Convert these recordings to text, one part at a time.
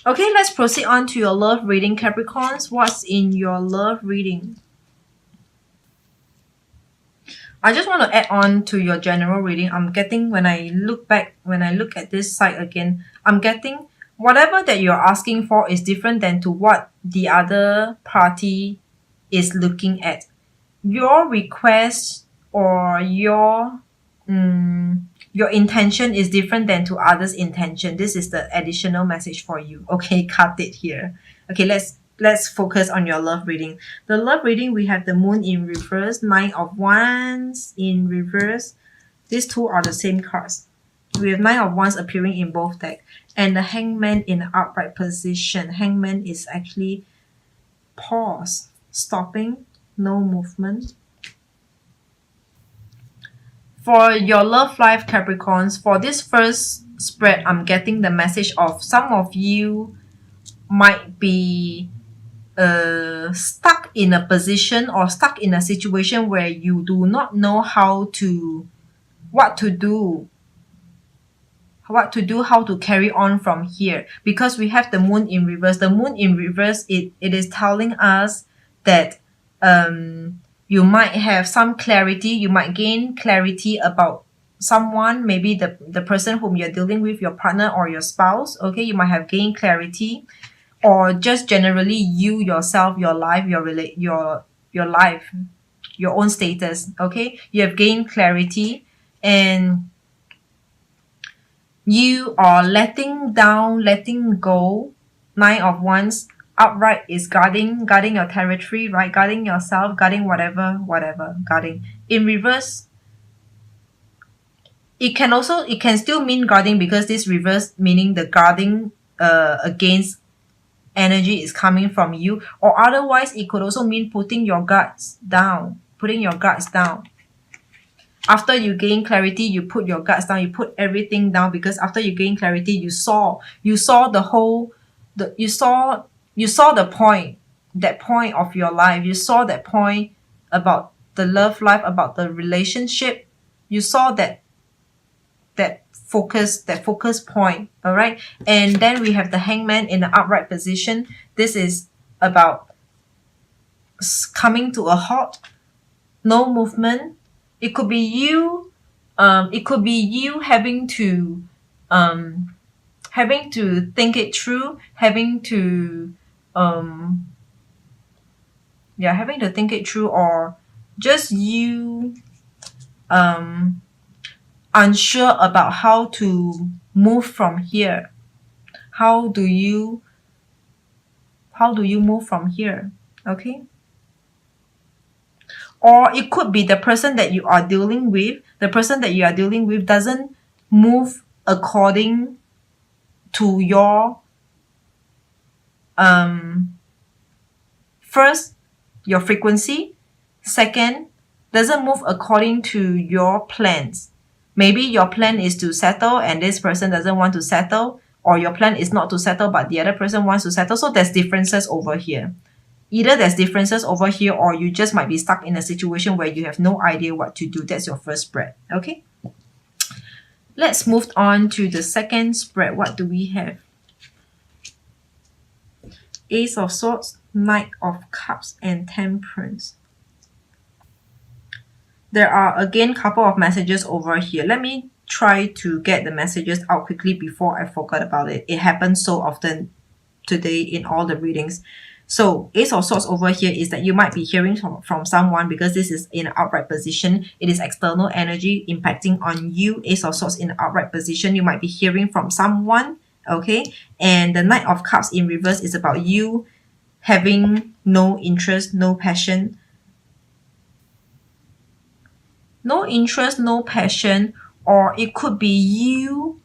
Okay, let's proceed on to your love reading, Capricorns. What's in your love reading? I just want to add on to your general reading. I'm getting, when I look at this side again, I'm getting whatever that you're asking for is different than to what the other party is looking at. Your request or your intention is different than to others' intention. This is the additional message for you. Okay, cut it here. Okay, let's focus on your love reading. The love reading, we have the moon in reverse, Nine of Wands in reverse. These two are the same cards. We have Nine of Wands appearing in both decks, and the Hangman in the upright position. Hangman is actually pause, stopping, no movement. For your love life, Capricorns, for this first spread, I'm getting the message of some of you might be stuck in a position or stuck in a situation where you do not know how to how to carry on from here, because we have the moon in reverse. The moon in reverse, it is telling us that you might have some clarity, you might gain clarity about someone, maybe the person whom you're dealing with, your partner or your spouse. Okay, you might have gained clarity, or just generally you yourself, your life, your life, your own status. Okay, you have gained clarity and you are letting down, letting go. Nine of Wands upright is guarding your territory, right? Guarding yourself, guarding whatever, guarding. In reverse, it can still mean guarding, because this reverse meaning the guarding against energy is coming from you, or otherwise it could also mean putting your guards down. After you gain clarity, you put your guards down, you put everything down, because after you gain clarity, you saw the whole, you saw the point, that point of your life. You saw that point about the love life, about the relationship. You saw that focus point. All right. And then we have the Hangman in the upright position. This is about coming to a halt, no movement. It could be you having to think it through, having to think it through, or just you unsure about how to move from here. How do you move from here? Okay. Or it could be the person that you are dealing with. The person that you are dealing with doesn't move according to your first, your frequency. Second, doesn't move according to your plans. Maybe your plan is to settle and this person doesn't want to settle, or your plan is not to settle but the other person wants to settle. So there's differences over here. Either there's differences over here, or you just might be stuck in a situation where you have no idea what to do. That's your first spread. Okay. Let's move on to the second spread. What do we have? Ace of Swords, Knight of Cups, and Temperance. There are again a couple of messages over here. Let me try to get the messages out quickly before I forget about it. It happens so often today in all the readings. So Ace of Swords over here is that you might be hearing from someone, because this is in an upright position. It is external energy impacting on you. Ace of Swords in an upright position. You might be hearing from someone. Okay. And the Knight of Cups in reverse is about you having no interest, no passion. No interest, no passion, or it could be you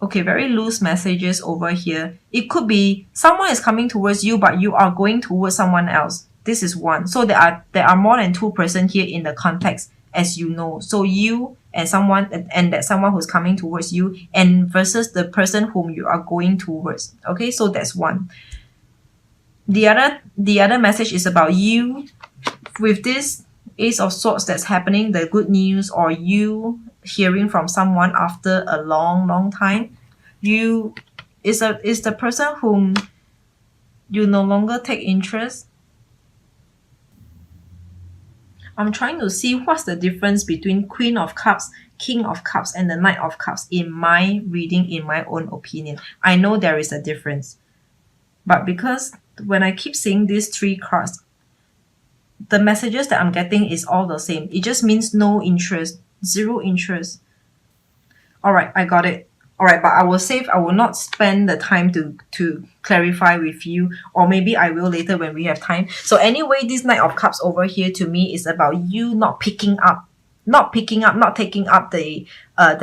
okay, very loose messages over here. It could be someone is coming towards you, but you are going towards someone else. This is one. So there are more than two persons here in the context, as you know. So you and someone, and that someone who's coming towards you, and versus the person whom you are going towards. Okay, so that's one. The other message is about you with this Ace of Swords that's happening, the good news, or you hearing from someone after a long time. You is the person whom you no longer take interest. I'm trying to see what's the difference between Queen of Cups, King of Cups, and the Knight of Cups in my reading, in my own opinion. I know there is a difference. But because when I keep seeing these three cards, the messages that I'm getting is all the same. It just means no interest, zero interest. All right, I got it. All right, but I will not spend the time to clarify with you, or maybe I will later when we have time. So anyway, this Knight of Cups over here to me is about you not taking up the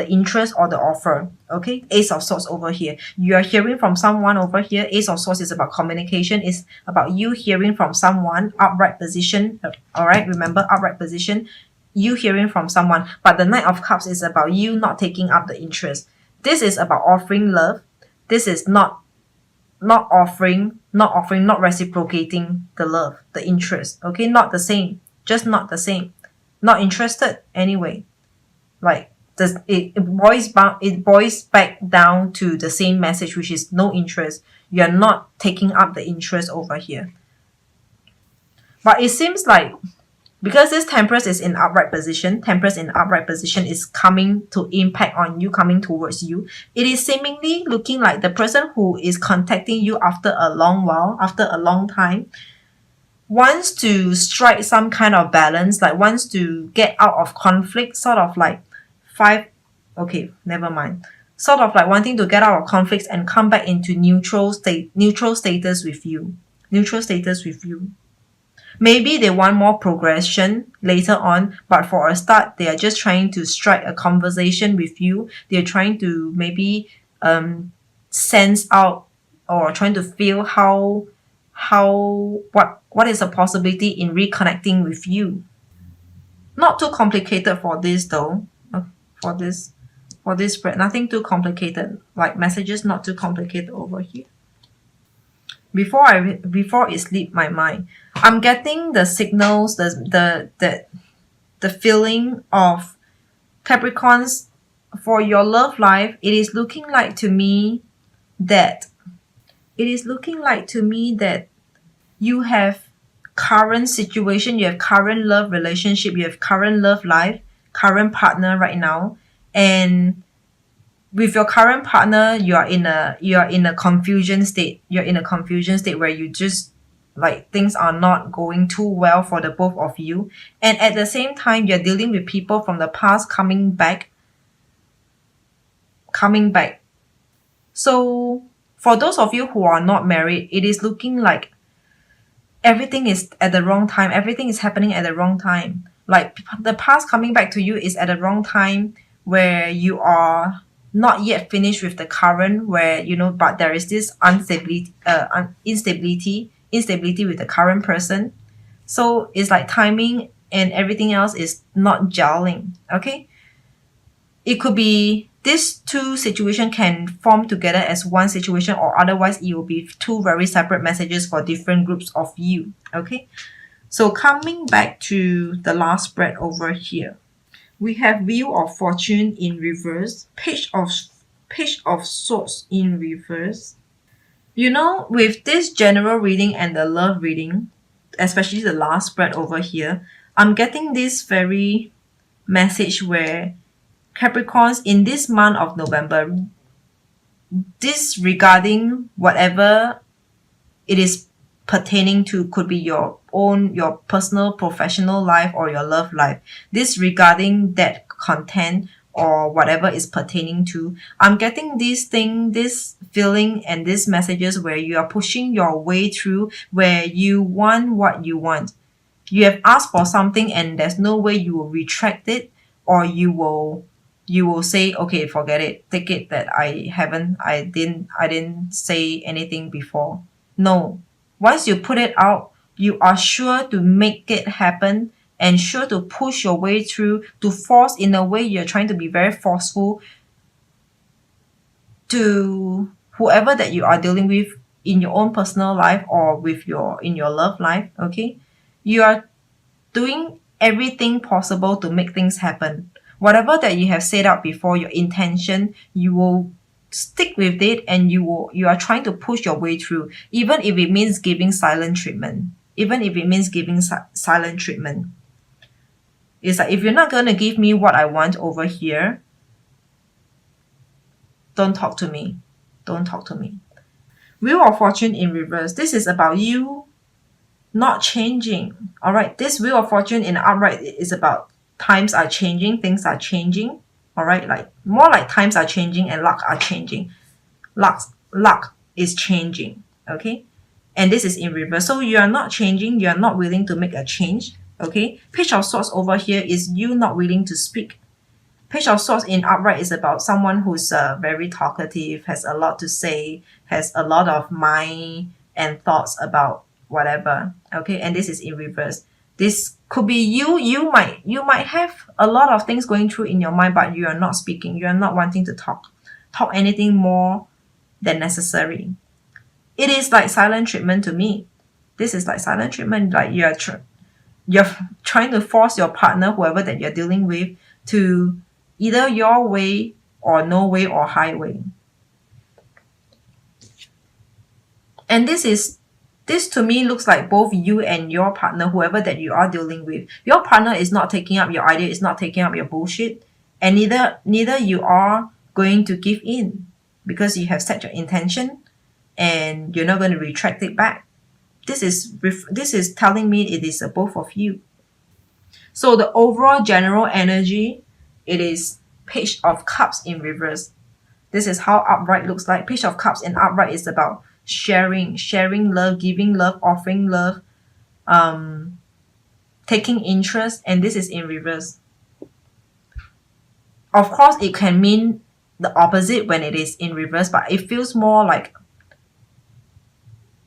interest or the offer. Okay, Ace of Swords over here. You are hearing from someone over here. Ace of Swords is about communication. Is about you hearing from someone. Upright position. All right, remember upright position. You hearing from someone. But the Knight of Cups is about you not taking up the interest. This is about offering love. This is not offering, not reciprocating the love, the interest. Okay, not the same. Just not the same. Not interested anyway. Like it boils back down to the same message, which is no interest. You're not taking up the interest over here. But it seems like because this Temperance is in upright position, Temperance in upright position is coming to impact on you, coming towards you. It is seemingly looking like the person who is contacting you after a long while, after a long time, wants to strike some kind of balance, like wants to get out of conflict, sort of like never mind. Sort of like wanting to get out of conflicts and come back into neutral status with you. Neutral status with you. Maybe they want more progression later on, but for a start, they are just trying to strike a conversation with you. They're trying to maybe sense out or trying to feel what is a possibility in reconnecting with you. Not too complicated for this though. For this spread, nothing too complicated. Like messages not too complicated over here. Before it slipped my mind, I'm getting the signals, the feeling of Capricorns for your love life. It is looking like to me that you have current situation, you have current love relationship, you have current love life, current partner right now, and with your current partner, you are in a confusion state. You're in a confusion state where you just like things are not going too well for the both of you, and at the same time, you're dealing with people from the past coming back. So for those of you who are not married, it is looking like everything is at the wrong time. Everything is happening at the wrong time. Like the past coming back to you is at the wrong time where you are not yet finished with the current, where but there is this instability with the current person. So it's like timing and everything else is not gelling. Okay, it could be these two situations can form together as one situation, or otherwise it will be two very separate messages for different groups of you. Okay, so coming back to the last spread over here, we have Wheel of Fortune in reverse, Page of Swords in reverse. With this general reading and the love reading, especially the last spread over here, I'm getting this very message where Capricorns in this month of November, disregarding whatever it is pertaining to, could be your personal, professional life or your love life, disregarding that content or whatever is pertaining to, I'm getting this feeling and these messages where you are pushing your way through, where you want what you want. You have asked for something and there's no way you will retract it, or you will say, okay, forget it, take it that I didn't say anything before. No. Once you put it out, you are sure to make it happen and sure to push your way through, to force, in a way you're trying to be very forceful to whoever that you are dealing with in your own personal life or in your love life. Okay, you are doing everything possible to make things happen. whatever that you have set out before, your intention, you will stick with it, and you are trying to push your way through, even if it means giving silent treatment. Silent treatment. It's like, if you're not going to give me what I want over here, don't talk to me. Wheel of Fortune in reverse. This is about you not changing. All right. This Wheel of Fortune in upright is about times are changing, things are changing. All right. Like more like times are changing and luck are changing. Luck is changing. Okay. And this is in reverse. So you are not changing. You are not willing to make a change. Okay. Page of Swords over here is you not willing to speak. Page of Swords in upright is about someone who's very talkative, has a lot to say, has a lot of mind and thoughts about whatever. Okay, and this is in reverse. This could be you. You might have a lot of things going through in your mind, but you are not speaking. You are not wanting to talk anything more than necessary. It is like silent treatment to me. This is like silent treatment. Like you're trying to force your partner, whoever that you're dealing with, to either your way or no way or highway. And this to me looks like both you and your partner, whoever that you are dealing with. Your partner is not taking up your idea, is not taking up your bullshit, and neither you are going to give in, because you have set your intention and you're not going to retract it back. This is telling me it is both of you. So the overall general energy, it is Page of Cups in reverse. This is how upright looks like. Page of Cups in upright is about sharing love, giving love, offering love, taking interest, and this is in reverse. Of course, it can mean the opposite when it is in reverse, but it feels more like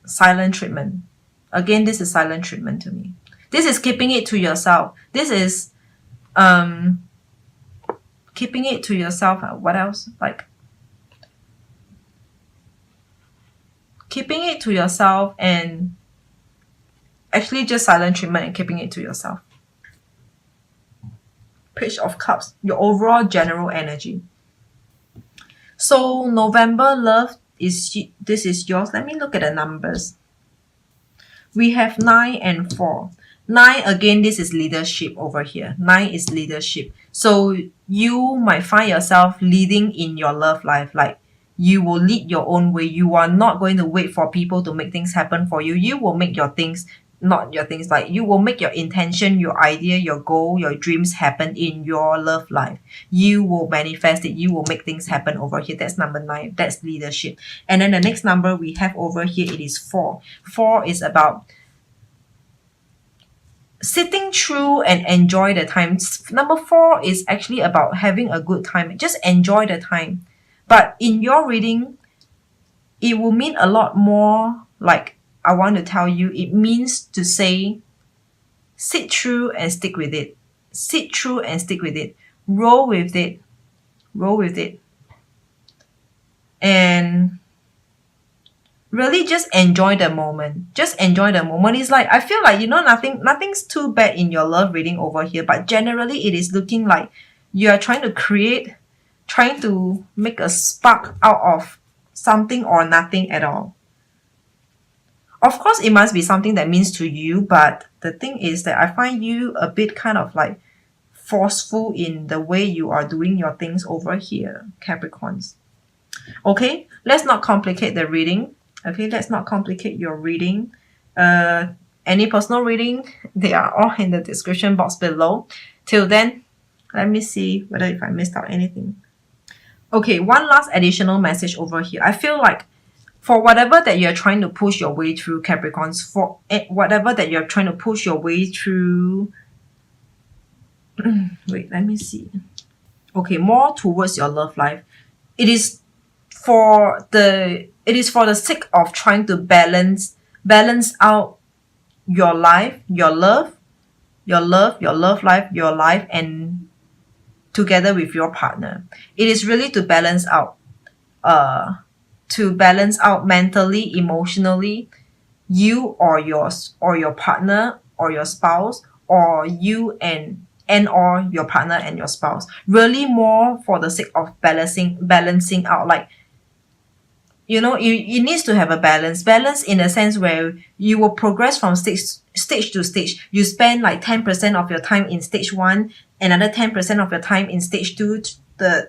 silent treatment. Again, this is silent treatment to me. This is keeping it to yourself. This is keeping it to yourself. What else? Like keeping it to yourself and actually just silent treatment and keeping it to yourself. Page of Cups, your overall general energy. So November love this is yours. Let me look at the numbers. We have 9 and 4. 9, again, this is leadership over here. 9 is leadership. So you might find yourself leading in your love life. Like you will lead your own way. You are not going to wait for people to make things happen for you. You will make your things, not your things, like you will make your intention, your idea, your goal, your dreams happen in your love life. You will manifest it. You will make things happen over here. That's number 9. That's leadership. And then the next number we have over here, it is 4. 4 is about sitting through and enjoy the time. Number 4 is actually about having a good time. Just enjoy the time. But in your reading, it will mean a lot more. Like I want to tell you, it means to say, sit through and stick with it. Sit through and stick with it. Roll with it. Roll with it. And really just enjoy the moment. Just enjoy the moment. It's like, I feel like, nothing's too bad in your love reading over here, but generally it is looking like you are trying to make a spark out of something or nothing at all. Of course, it must be something that means to you, but the thing is that I find you a bit kind of like forceful in the way you are doing your things over here, Capricorns. Okay, let's not complicate the reading. Okay, let's not complicate your reading. Any personal reading, they are all in the description box below. Till then, let me see whether if I missed out anything. Okay, one last additional message over here. I feel like for whatever that you're trying to push your way through, Capricorns, for whatever that you're trying to push your way through, wait, let me see. Okay, more towards your love life. It is for the sake of trying to balance out your life, your love life, your life, and together with your partner. It is really to balance out mentally, emotionally, you or your partner or your spouse, or you and and or your partner and your spouse. Really more for the sake of balancing out. Like, you know, it needs to have a balance in a sense where you will progress from stage to stage. You spend like 10% of your time in stage 1, another 10% of your time in stage 2,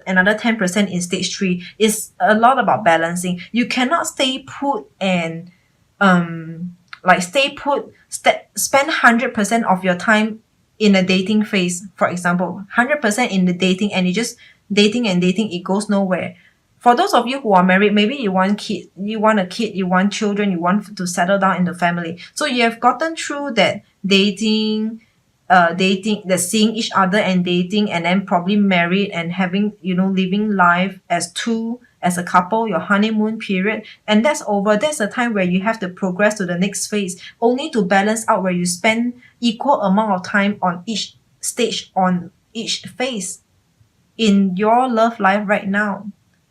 another 10% in stage 3. It's a lot about balancing. You cannot stay put and spend 100% of your time in a dating phase, for example, 100% in the dating, and you just dating and dating, it goes nowhere. For those of you who are married, maybe you want a kid, you want children, you want to settle down in the family. So you have gotten through that dating, the seeing each other and dating, and then probably married and having, you know, living life as a couple, your honeymoon period, and that's over. That's the time where you have to progress to the next phase, only to balance out where you spend equal amount of time on each stage, on each phase in your love life right now.